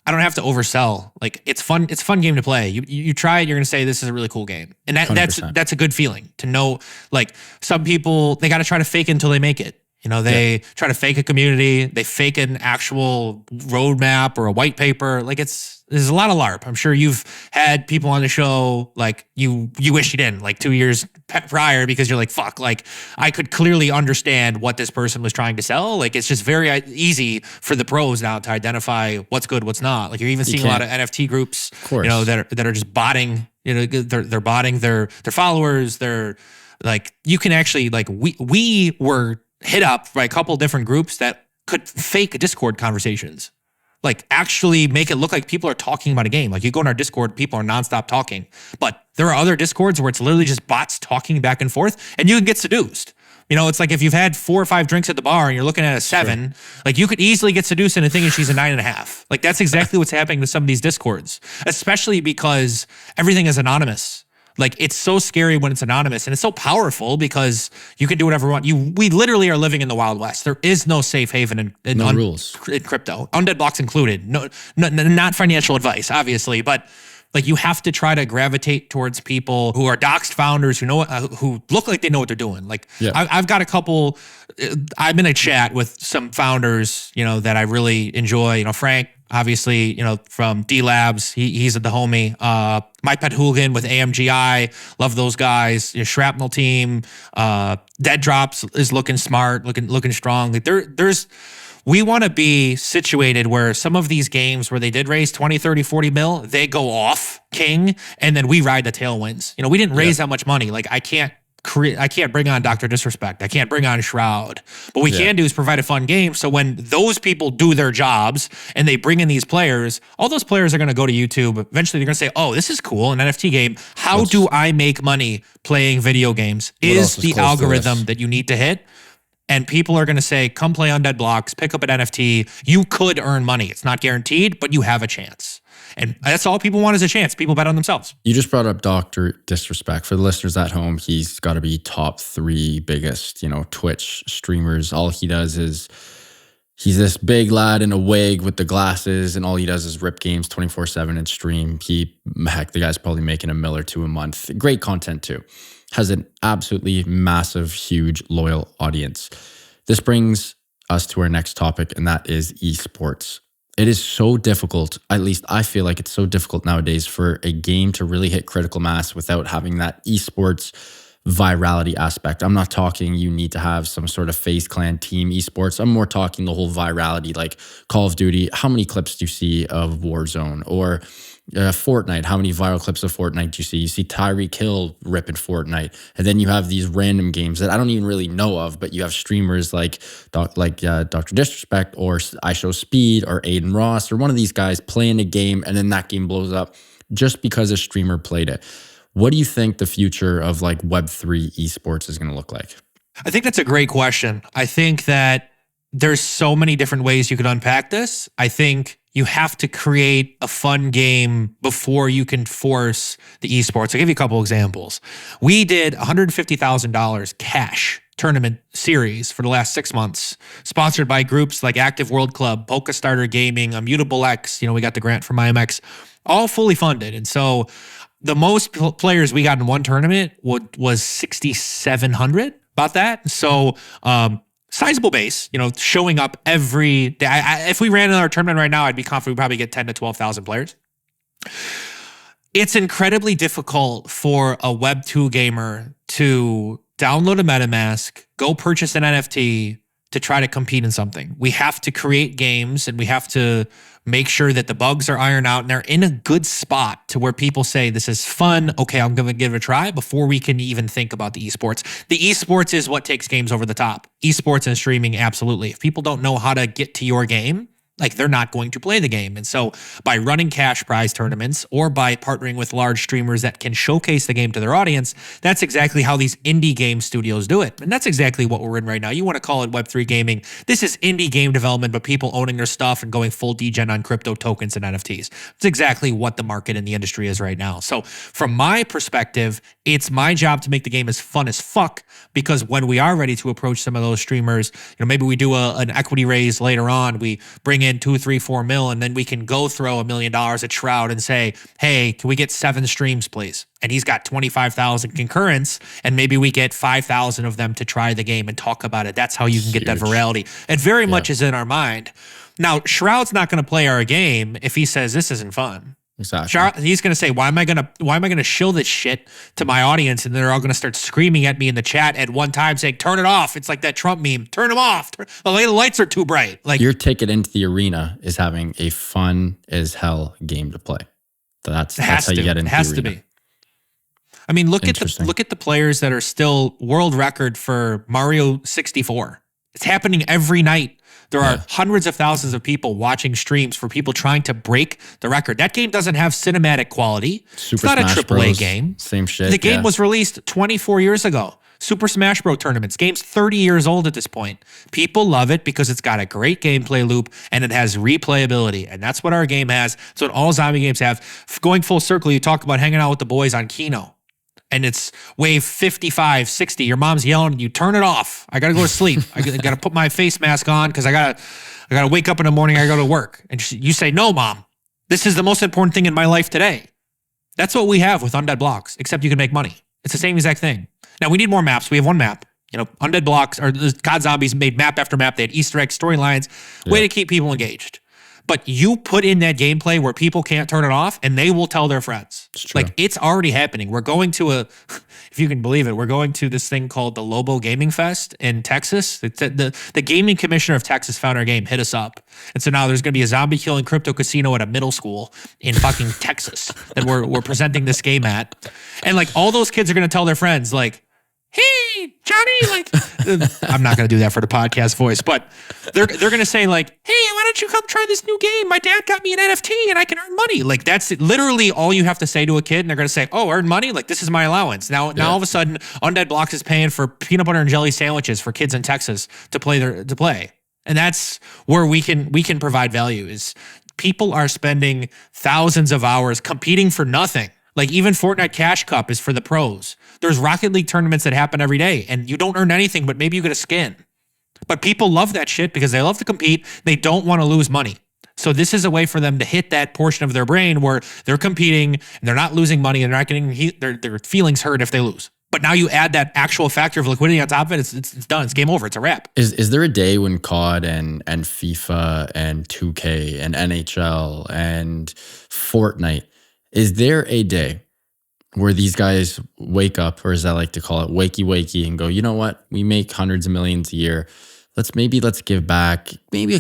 I don't have to oversell. Like it's fun. It's a fun game to play. You try it, you're gonna say this is a really cool game, and that's a good feeling to know. Like some people, they got to try to fake it until they make it. They try to fake a community. They fake an actual roadmap or a white paper. Like there's a lot of LARP. I'm sure you've had people on the show like you wish you didn't, like 2 years prior, because you're like, fuck, like I could clearly understand what this person was trying to sell. Like it's just very easy for the pros now to identify what's good, what's not. Like you're even seeing a lot of NFT groups, that are just botting. They're botting their followers. They're like, you can actually like we were hit up by a couple different groups that could fake Discord conversations. Like actually make it look like people are talking about a game. Like you go in our Discord, people are nonstop talking. But there are other Discords where it's literally just bots talking back and forth and you can get seduced. It's like if you've had 4 or 5 drinks at the bar and you're looking at a 7, like you could easily get seduced into thinking she's a 9.5. Like that's exactly what's happening with some of these Discords, especially because everything is anonymous. Like, it's so scary when it's anonymous, and it's so powerful because you can do whatever you want. We literally are living in the Wild West. There is no safe haven in rules in crypto, Undead Blocks included. No, not financial advice, obviously, but like, you have to try to gravitate towards people who are doxed founders who know who look like they know what they're doing. Like, I've got a couple. I'm in a chat with some founders, that I really enjoy. Frank, obviously, from D Labs, he's the homie. My Pet Hooligan with AMGI, love those guys. Shrapnel Team, Dead Drops is looking smart, looking strong. Like, we want to be situated where some of these games where they did raise 20, 30, 40 mil, they go off king, and then we ride the tailwinds. We didn't raise that much money. Like, I can't bring on Dr. Disrespect. I can't bring on Shroud. What we can do is provide a fun game. So when those people do their jobs and they bring in these players, all those players are going to go to YouTube. Eventually they're going to say, oh, this is cool, an NFT game. How do I make money playing video games? Is the algorithm that you need to hit? And people are going to say, come play Undead Blocks, pick up an NFT. You could earn money. It's not guaranteed, but you have a chance. And that's all people want, is a chance. People bet on themselves. You just brought up Dr. Disrespect. For the listeners at home, he's got to be top 3 biggest, Twitch streamers. All he does is, he's this big lad in a wig with the glasses, and all he does is rip games 24/7 and stream. The guy's probably making $1 million or $2 million a month. Great content too. Has an absolutely massive, huge, loyal audience. This brings us to our next topic, and that is esports. It is so difficult, at least I feel like it's so difficult nowadays, for a game to really hit critical mass without having that esports virality aspect. I'm not talking you need to have some sort of FaZe Clan team esports. I'm more talking the whole virality, like Call of Duty. How many clips do you see of Warzone? Or Fortnite, how many viral clips of Fortnite do you see? You see Tyreek Hill ripping Fortnite. And then you have these random games that I don't even really know of, but you have streamers like Dr. Disrespect or I Show Speed or Aiden Ross or one of these guys playing a game, and then that game blows up just because a streamer played it. What do you think the future of like Web3 esports is going to look like? I think that's a great question. I think that there's so many different ways you could unpack this. I think you have to create a fun game before you can force the esports. I'll give you a couple examples. We did $150,000 cash tournament series for the last 6 months, sponsored by groups like Active World Club, Polka Starter Gaming, Immutable X. We got the grant from IMX, all fully funded. And so the most players we got in one tournament was 6,700, about that. So, sizable base, showing up every day. If we ran another tournament right now, I'd be confident we'd probably get 10 to 12,000 players. It's incredibly difficult for a Web2 gamer to download a MetaMask, go purchase an NFT to try to compete in something. We have to create games, and we have to make sure that the bugs are ironed out and they're in a good spot to where people say, this is fun. Okay, I'm going to give it a try before we can even think about the esports. The esports is what takes games over the top. Esports and streaming, absolutely. If people don't know how to get to your game, like, they're not going to play the game. And so by running cash prize tournaments or by partnering with large streamers that can showcase the game to their audience, that's exactly how these indie game studios do it. And that's exactly what we're in right now. You want to call it Web3 gaming. This is indie game development, but people owning their stuff and going full degen on crypto tokens and NFTs. It's exactly what the market in the industry is right now. So from my perspective, it's my job to make the game as fun as fuck, because when we are ready to approach some of those streamers, maybe we do an equity raise later on, we bring in 2, 3, 4 mil, and then we can go throw $1 million at Shroud and say, hey, can we get 7 streams, please? And he's got 25,000 concurrents, and maybe we get 5,000 of them to try the game and talk about it. That's how you can get that virality. It very much is in our mind. Now, Shroud's not going to play our game if he says this isn't fun. Exactly. He's going to say, why am I going to shill this shit to my audience? And they're all going to start screaming at me in the chat at one time saying, turn it off. It's like that Trump meme. Turn them off. The lights are too bright. Like, your ticket into the arena is having a fun as hell game to play. That's how you get into the arena. It has to be. I mean, look at the players that are still world record for Mario 64. It's happening every night. There are hundreds of thousands of people watching streams for people trying to break the record. That game doesn't have cinematic quality. It's not Smash a AAA Bros. game. Same shit. The game was released 24 years ago. Super Smash Bros. Tournaments. Game's 30 years old at this point. People love it because it's got a great gameplay loop and it has replayability. And that's what our game has. That's what all zombie games have. Going full circle, you talk about hanging out with the boys on Kino. and it's wave 55, 60. Your mom's yelling at you, turn it off. I got to go to sleep. I got to put my face mask on because I got to wake up in the morning. I go to work. And you say, no, mom, this is the most important thing in my life today. That's what we have with Undead Blocks, except you can make money. It's the same exact thing. Now, we need more maps. We have one map. You know, Undead Blocks or the COD Zombies made map after map. They had Easter egg storylines, way to keep people engaged. But you put in that gameplay where people can't turn it off and they will tell their friends. Like, it's already happening. We're going to if you can believe it, we're going to this thing called the Lobo Gaming Fest in Texas. The gaming commissioner of Texas found our game, hit us up. And so now there's going to be a zombie killing crypto casino at a middle school in fucking Texas that we're presenting this game at. And like all those kids are going to tell their friends like, hey, Johnny, like, I'm not going to do that for the podcast voice, but they're going to say like, hey, why don't you come try this new game? My dad got me an NFT and I can earn money. Like, that's literally all you have to say to a kid. And they're going to say, oh, earn money? Like, this is my allowance. Now all of a sudden, Undead Blocks is paying for peanut butter and jelly sandwiches for kids in Texas to play. And that's where we can provide value is people are spending thousands of hours competing for nothing. Like even Fortnite Cash Cup is for the pros. There's Rocket League tournaments that happen every day and you don't earn anything, but maybe you get a skin. But people love that shit because they love to compete. They don't want to lose money. So this is a way for them to hit that portion of their brain where they're competing and they're not losing money and they're not getting their feelings hurt if they lose. But now you add that actual factor of liquidity on top of it, it's done. It's game over. It's a wrap. Is there a day when COD and FIFA and 2K and NHL and Fortnite, is there a day where these guys wake up, or as I like to call it, wakey, and go, you know what? We make hundreds of millions a year. Let's give back maybe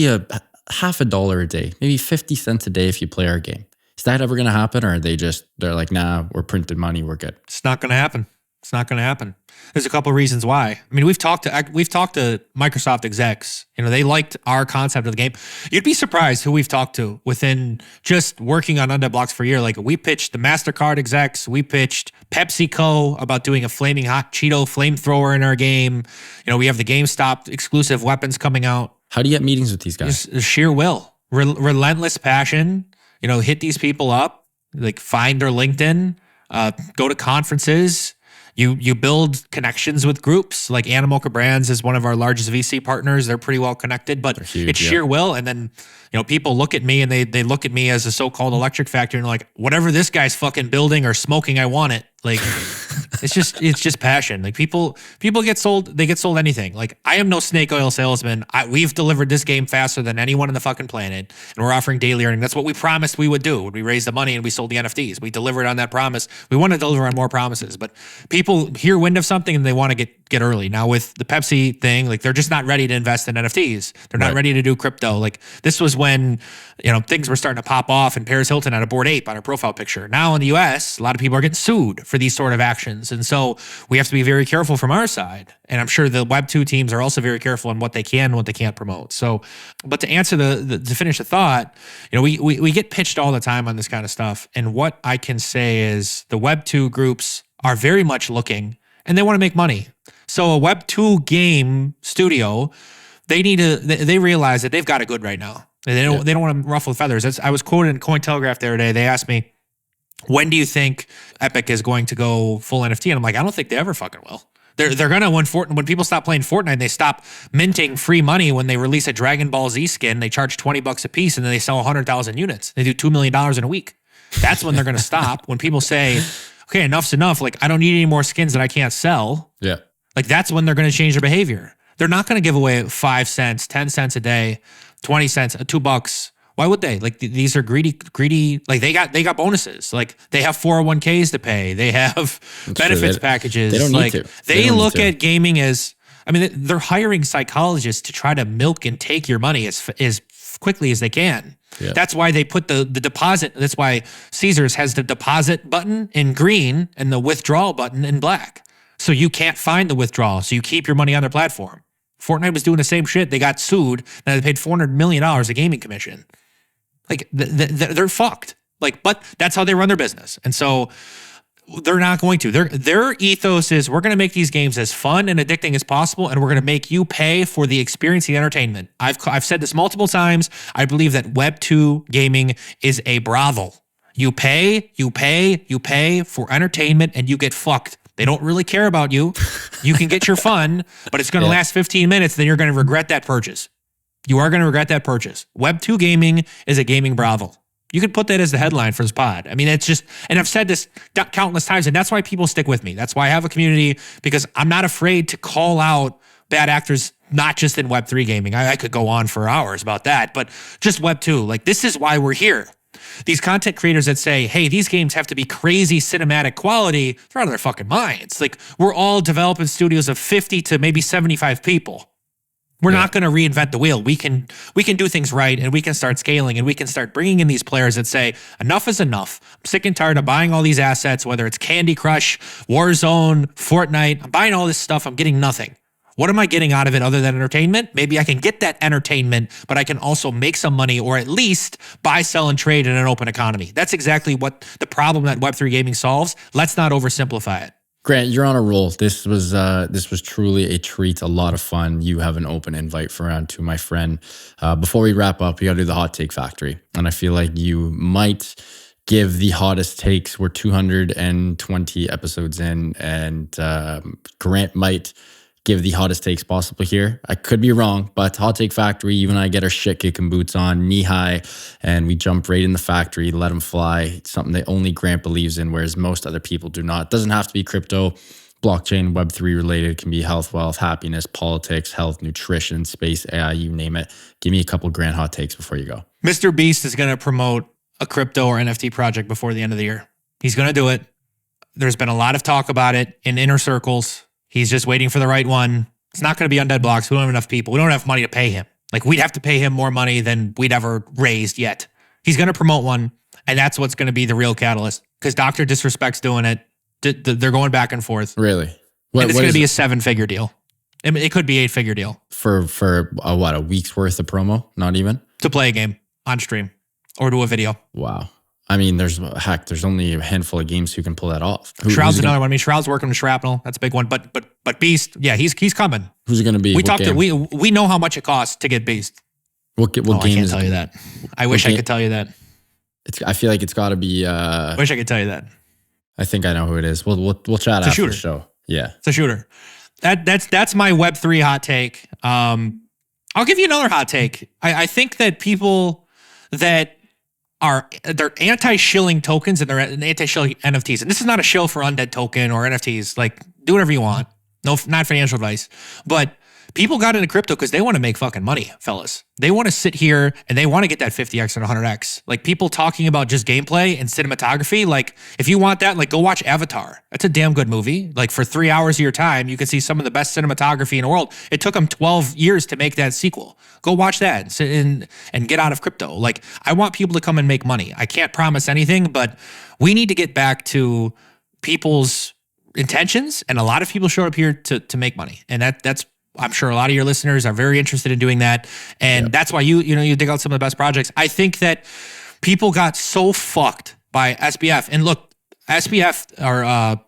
a half a dollar a day, maybe 50 cents a day if you play our game. Is that ever going to happen? Or are they're like, nah, we're printing money, we're good? It's not going to happen. It's not going to happen. There's a couple of reasons why. I mean, we've talked to Microsoft execs. You know, they liked our concept of the game. You'd be surprised who we've talked to within just working on Undead Blocks for a year. Like we pitched the MasterCard execs. We pitched PepsiCo about doing a flaming hot Cheeto flamethrower in our game. You know, we have the GameStop exclusive weapons coming out. How do you get meetings with these guys? Just sheer will, relentless passion. You know, hit these people up, like find their LinkedIn, go to conferences. You build connections with groups like Animoca Brands is one of our largest VC partners. They're pretty well connected, but huge, it's sheer will. And then, you know, people look at me and they look at me as a so-called electric factory and like, whatever this guy's fucking building or smoking, I want it. Like, it's just passion. Like people get sold, they get sold anything. Like I am no snake oil salesman. We've delivered this game faster than anyone on the fucking planet. And we're offering daily earning. That's what we promised we would do when we raised the money and we sold the NFTs. We delivered on that promise. We want to deliver on more promises, but people hear wind of something and they want to get early. Now with the Pepsi thing, like they're just not ready to invest in NFTs. They're not ready to do crypto. Like this was when, you know, things were starting to pop off and Paris Hilton had a Bored Ape on her profile picture. Now in the US, a lot of people are getting sued for these sort of actions. And so we have to be very careful from our side. And I'm sure the Web2 teams are also very careful on what they can and what they can't promote. So, but to answer to finish the thought, you know, we get pitched all the time on this kind of stuff. And what I can say is the Web2 groups are very much looking and they want to make money. So a Web2 game studio, they realize that they've got it good right now. They don't want to ruffle feathers. I was quoted in Cointelegraph the other day. They asked me, when do you think Epic is going to go full NFT? And I'm like, I don't think they ever fucking will. They're gonna when people stop playing Fortnite, they stop minting free money when they release a Dragon Ball Z skin. They charge $20 a piece, and then they sell 100,000 units. They do $2 million in a week. That's when they're gonna stop. When people say, "Okay, enough's enough. Like I don't need any more skins that I can't sell." Yeah, like that's when they're gonna change their behavior. They're not gonna give away 5 cents, 10 cents a day, 20 cents, $2. Why would they? Like these are greedy. Like they got bonuses. Like they have 401ks to pay. They have benefits packages. They don't need to. They look at gaming as, I mean, they're hiring psychologists to try to milk and take your money as quickly as they can. Yeah. That's why they put the deposit. That's why Caesars has the deposit button in green and the withdrawal button in black. So you can't find the withdrawal. So you keep your money on their platform. Fortnite was doing the same shit. They got sued. Now they paid $400 million a gaming commission. Like they're fucked. Like, but that's how they run their business. And so they're not going to. Their ethos is we're going to make these games as fun and addicting as possible, and we're going to make you pay for the experience, the entertainment. I've said this multiple times. I believe that Web2 gaming is a brothel. You pay for entertainment and you get fucked. They don't really care about you. You can get your fun, but it's going to last 15 minutes. Then you're going to regret that purchase. You are going to regret that purchase. Web2 gaming is a gaming brothel. You could put that as the headline for this pod. I mean, it's just, and I've said this countless times, and that's why people stick with me. That's why I have a community, because I'm not afraid to call out bad actors, not just in Web3 gaming. I could go on for hours about that, but just Web2. Like, this is why we're here. These content creators that say, hey, these games have to be crazy cinematic quality, they're out of their fucking minds. Like, we're all developing studios of 50 to maybe 75 people. We're not going to reinvent the wheel. We can do things right, and we can start scaling, and we can start bringing in these players that say, enough is enough. I'm sick and tired of buying all these assets, whether it's Candy Crush, Warzone, Fortnite. I'm buying all this stuff. I'm getting nothing. What am I getting out of it other than entertainment? Maybe I can get that entertainment, but I can also make some money, or at least buy, sell, and trade in an open economy. That's exactly what the problem that Web3 gaming solves. Let's not oversimplify it. Grant, you're on a roll. This was truly a treat, a lot of fun. You have an open invite for round two, my friend. Before we wrap up, we got to do the hot take factory, and I feel like you might give the hottest takes. We're 220 episodes in, and Grant might give the hottest takes possible here. I could be wrong, but hot take factory, you and I get our shit kicking boots on, knee high, and we jump right in the factory, let them fly. It's something that only Grant believes in, whereas most other people do not. It doesn't have to be crypto, blockchain, Web3 related. It can be health, wealth, happiness, politics, health, nutrition, space, AI, you name it. Give me a couple Grant hot takes before you go. Mr. Beast is going to promote a crypto or NFT project before the end of the year. He's going to do it. There's been a lot of talk about it in inner circles. He's just waiting for the right one. It's not going to be Undead Blocks. We don't have enough people. We don't have money to pay him. Like, we'd have to pay him more money than we'd ever raised yet. He's going to promote one, and that's what's going to be the real catalyst, because Dr. Disrespect's doing it. They're going back and forth. Really? And it's going to be a 7-figure deal. I mean, it could be 8-figure deal. For a week's worth of promo? Not even? To play a game on stream or do a video. Wow. I mean, there's only a handful of games who can pull that off. Shroud's another one. I mean, Shroud's working with Shrapnel. That's a big one. But Beast, yeah, he's coming. Who's it going to be? We know how much it costs to get Beast. What game I can't tell you that. I wish I could tell you that. I feel like it's got to be. I wish I could tell you that. I think I know who it is. We'll chat after the show. Yeah, it's a shooter. That's my Web3 hot take. I'll give you another hot take. I think that people that they're anti-shilling tokens and they're anti-shilling NFTs. And this is not a shill for Undead token or NFTs. Like, do whatever you want. No, not financial advice. But people got into crypto because they want to make fucking money, fellas. They want to sit here and they want to get that 50x and 100x. Like, people talking about just gameplay and cinematography. Like, if you want that, like, go watch Avatar. That's a damn good movie. Like, for 3 hours of your time, you can see some of the best cinematography in the world. It took them 12 years to make that sequel. Go watch that and get out of crypto. Like, I want people to come and make money. I can't promise anything, but we need to get back to people's intentions. And a lot of people show up here to make money. And that's I'm sure a lot of your listeners are very interested in doing that. And that's why you dig out some of the best projects. I think that people got so fucked by SBF. And look, SBF or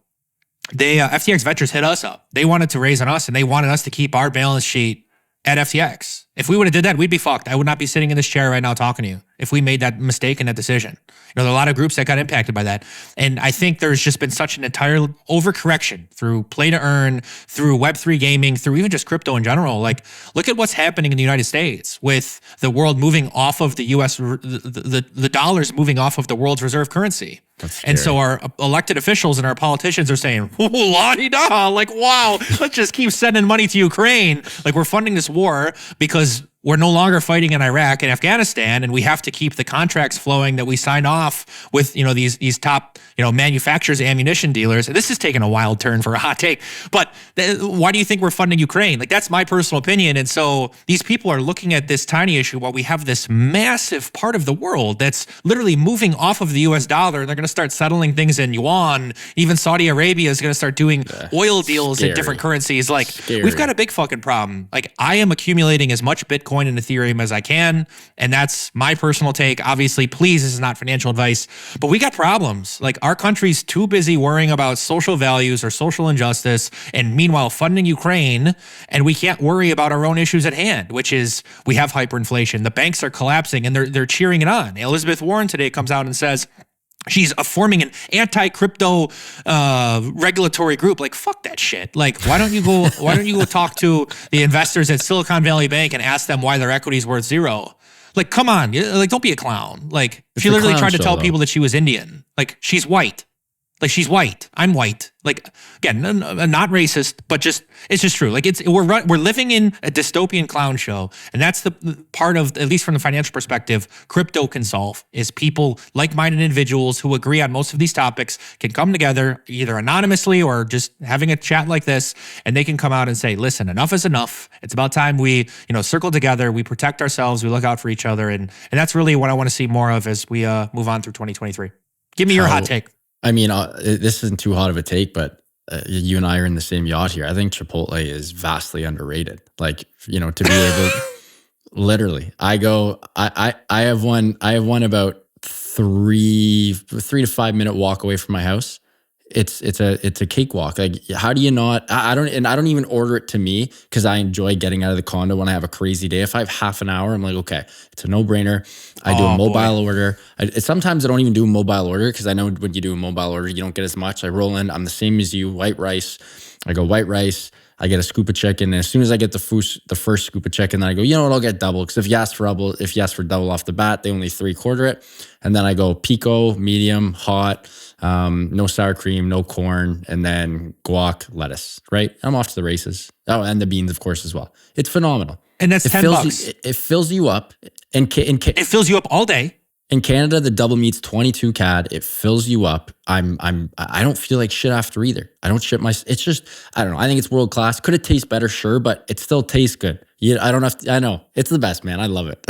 FTX Ventures hit us up. They wanted to raise on us and they wanted us to keep our balance sheet at FTX. If we would have did that, we'd be fucked. I would not be sitting in this chair right now talking to you if we made that mistake and that decision. There are a lot of groups that got impacted by that. And I think there's just been such an entire overcorrection through play to earn, through Web3 gaming, through even just crypto in general. Like, look at what's happening in the United States with the world moving off of the US, the dollars moving off of the world's reserve currency. And so our elected officials and our politicians are saying, la-di-da, like, wow, let's just keep sending money to Ukraine. Like, we're funding this war because we're no longer fighting in Iraq and Afghanistan, and we have to keep the contracts flowing that we signed off with, these top, manufacturers, ammunition dealers. And this is taking a wild turn for a hot take. But why do you think we're funding Ukraine? Like, that's my personal opinion. And so these people are looking at this tiny issue while we have this massive part of the world that's literally moving off of the US dollar. They're going to start settling things in yuan. Even Saudi Arabia is going to start doing oil deals in different currencies. Like, we've got a big fucking problem. Like, I am accumulating as much Bitcoin and Ethereum as I can. And that's my personal take. Obviously, please, this is not financial advice, but we got problems. Like, our country's too busy worrying about social values or social injustice, and meanwhile funding Ukraine, and we can't worry about our own issues at hand, which is we have hyperinflation. The banks are collapsing and they're cheering it on. Elizabeth Warren today comes out and says, She's forming an anti-crypto regulatory group. Like, fuck that shit. Like, why don't you go talk to the investors at Silicon Valley Bank and ask them why their equity is worth zero? Like, come on. Like, don't be a clown. Like, she literally tried to tell people that she was Indian. Like, she's white. Like, she's white. I'm white. Like, again, not racist, but it's just true. Like, we're living in a dystopian clown show, and that's the part of, at least from the financial perspective, crypto can solve, is people, like-minded individuals who agree on most of these topics can come together either anonymously or just having a chat like this, and they can come out and say, listen, enough is enough. It's about time we, circle together, we protect ourselves, we look out for each other, and that's really what I want to see more of as we move on through 2023. Give me your hot take. I mean, this isn't too hot of a take, but you and I are in the same yacht here. I think Chipotle is vastly underrated. Like, to be able, literally, I have one about 3 to 5 minute walk away from my house. It's a cakewalk. Like, how do you not? I don't even order it to me because I enjoy getting out of the condo when I have a crazy day. If I have half an hour, I'm like, okay, it's a no brainer. I do a mobile order. Sometimes I don't even do a mobile order because I know when you do a mobile order, you don't get as much. I roll in. I'm the same as you. White rice. I go white rice. I get a scoop of chicken, and as soon as I get the first scoop of chicken, then I go, you know what, I'll get double, because if you ask for double off the bat, they only 3/4 it, and then I go pico, medium, hot, no sour cream, no corn, and then guac, lettuce. Right, I'm off to the races. Oh, and the beans, of course, as well. It's phenomenal, and that's $10. It fills you up, and it fills you up all day. In Canada, the double meat's 22 CAD. It fills you up. I don't feel like shit after either. I don't shit it's just, I don't know. I think it's world class. Could it taste better? Sure, but it still tastes good. I know. It's the best, man. I love it.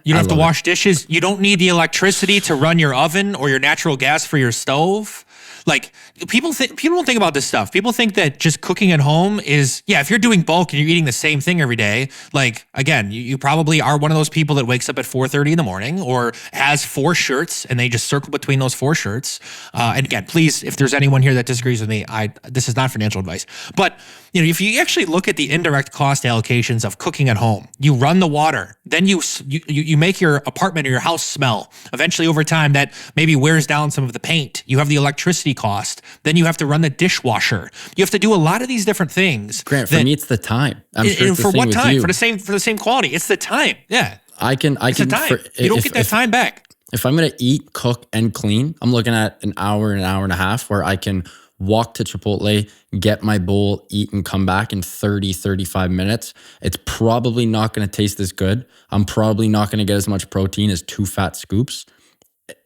You don't have to wash dishes. You don't need the electricity to run your oven or your natural gas for your stove. Like, people don't think about this stuff. People think that just cooking at home is, if you're doing bulk and you're eating the same thing every day, like, again, you probably are one of those people that wakes up at 4:30 in the morning or has 4 shirts and they just circle between those 4 shirts. And again, please, if there's anyone here that disagrees with me, this is not financial advice. But, if you actually look at the indirect cost allocations of cooking at home, you run the water, then you make your apartment or your house smell. Eventually, over time, that maybe wears down some of the paint. You have the electricity cost. Then you have to run the dishwasher. You have to do a lot of these different things. Grant, for me, it's the time. I'm sure it's the for same what with time? you. For the same quality. It's the time. Yeah. I can. The time. You don't get that time back. If I'm gonna eat, cook, and clean, I'm looking at an hour and a half where I can walk to Chipotle, get my bowl, eat, and come back in 30, 35 minutes. It's probably not going to taste as good. I'm probably not going to get as much protein as 2 fat scoops.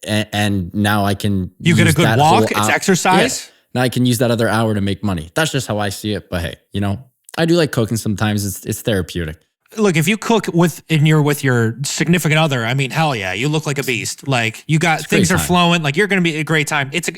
And now I can You get a good walk. It's exercise. Yeah. Now I can use that other hour to make money. That's just how I see it. But hey, I do like cooking sometimes. It's therapeutic. Look, if you cook you're with your significant other, I mean, hell yeah, you look like a beast. Like, you got things are flowing. Like, you're going to be a great time. It's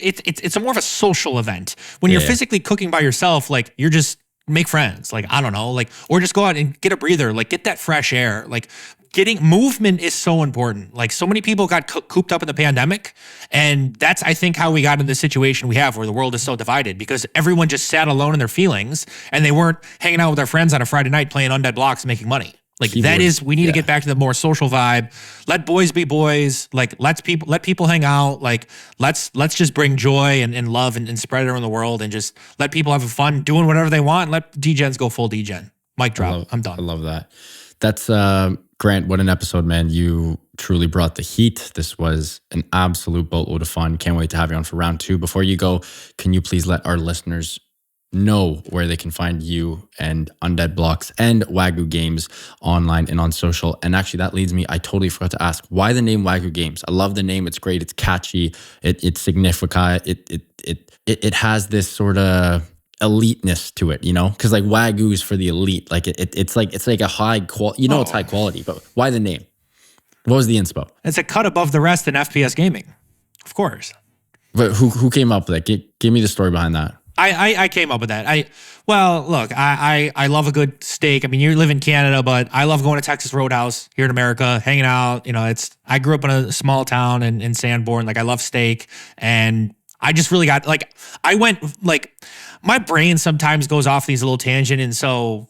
a more of a social event. When you're physically cooking by yourself, like, you're just make friends. Like, I don't know, like, or just go out and get a breather. Like, get that fresh air. Like, getting movement is so important. Like, so many people got cooped up in the pandemic, and that's, I think, how we got in the situation we have where the world is so divided, because everyone just sat alone in their feelings and they weren't hanging out with their friends on a Friday night playing Undead Blocks and making money. Like, we need to get back to the more social vibe. Let boys be boys. Like, let people hang out. Like, let's just bring joy and love and spread it around the world, and just let people have fun doing whatever they want. Let D-Gens go full D-Gen. Mic drop. I'm done. I love that. That's Grant, what an episode, man. You truly brought the heat. This was an absolute boatload of fun. Can't wait to have you on for round 2. Before you go, can you please let our listeners know where they can find you and Undead Blocks and Wagyu Games online and on social? And actually, that leads me, I totally forgot to ask, why the name Wagyu Games? I love the name. It's great. It's catchy. It's significant. It has this sort of eliteness to it, because like Wagyu is for the elite. Like it's like a high quality, it's high quality, but why the name? What was the inspo? It's a cut above the rest in FPS gaming, of course. But who came up with it? Give me the story behind that. I came up with that. I love a good steak. I mean, you live in Canada, but I love going to Texas Roadhouse here in America, hanging out. I grew up in a small town in Sanborn. Like, I love steak, and I just really got, like, I went, like, my brain sometimes goes off these little tangent, and so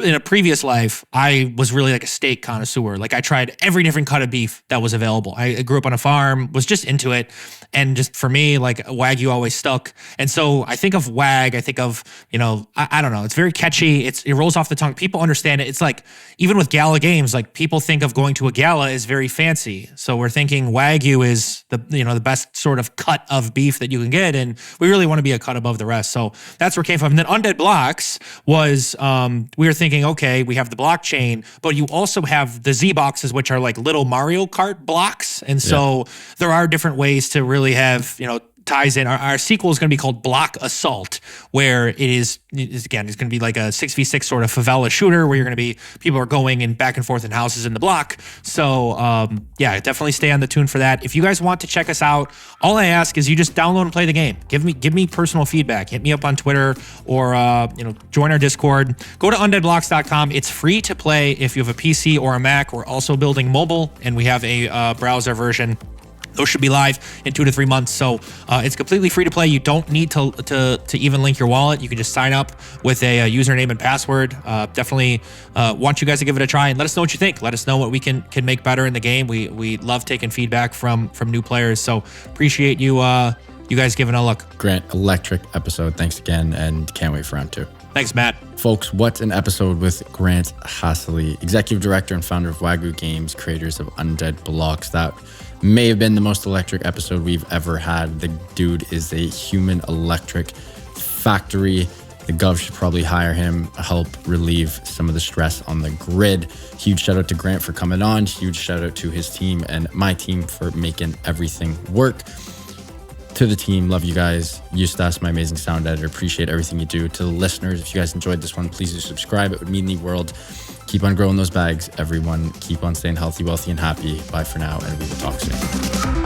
in a previous life, I was really like a steak connoisseur. Like I tried every different cut of beef that was available. I grew up on a farm, was just into it. And just for me, like Wagyu always stuck. And so I think of Wag, I think of, I don't know. It's very catchy. It rolls off the tongue. People understand it. It's like, even with gala games, like people think of going to a gala as very fancy. So we're thinking Wagyu is the best sort of cut of beef that you can get. And we really want to be a cut above the rest. So that's where it came from. And then Undead Blocks was, we were thinking, okay, we have the blockchain, but you also have the Z boxes, which are like little Mario Kart blocks. And so there are different ways to really have, ties in. Our sequel is going to be called Block Assault, where it's going to be like a 6v6 sort of favela shooter where you're going to be, people are going and back and forth in houses in the block. So definitely stay on the tune for that. If you guys want to check us out, all I ask is you just download and play the game. Give me personal feedback. Hit me up on Twitter or, join our Discord. Go to undeadblocks.com. It's free to play if you have a PC or a Mac. We're also building mobile and we have a browser version. Those should be live in 2 to 3 months. So it's completely free to play. You don't need to even link your wallet. You can just sign up with a username and password. Definitely want you guys to give it a try and let us know what you think. Let us know what we can make better in the game. We love taking feedback from new players. So appreciate you guys giving a look. Grant, electric episode. Thanks again, and can't wait for round 2. Thanks, Matt. Folks, what an episode with Grant Haseley, executive director and founder of Wagyu Games, creators of Undead Blocks. That may have been the most electric episode we've ever had. The dude is a human electric factory. The Gov should probably hire him, help relieve some of the stress on the grid. Huge shout out to Grant for coming on. Huge shout out to his team and my team for making everything work. To the team, love you guys. Eustace, my amazing sound editor, appreciate everything you do. To the listeners, if you guys enjoyed this one, please do subscribe. It would mean the world. Keep on growing those bags, everyone. Keep on staying healthy, wealthy, and happy. Bye for now, and we will talk soon.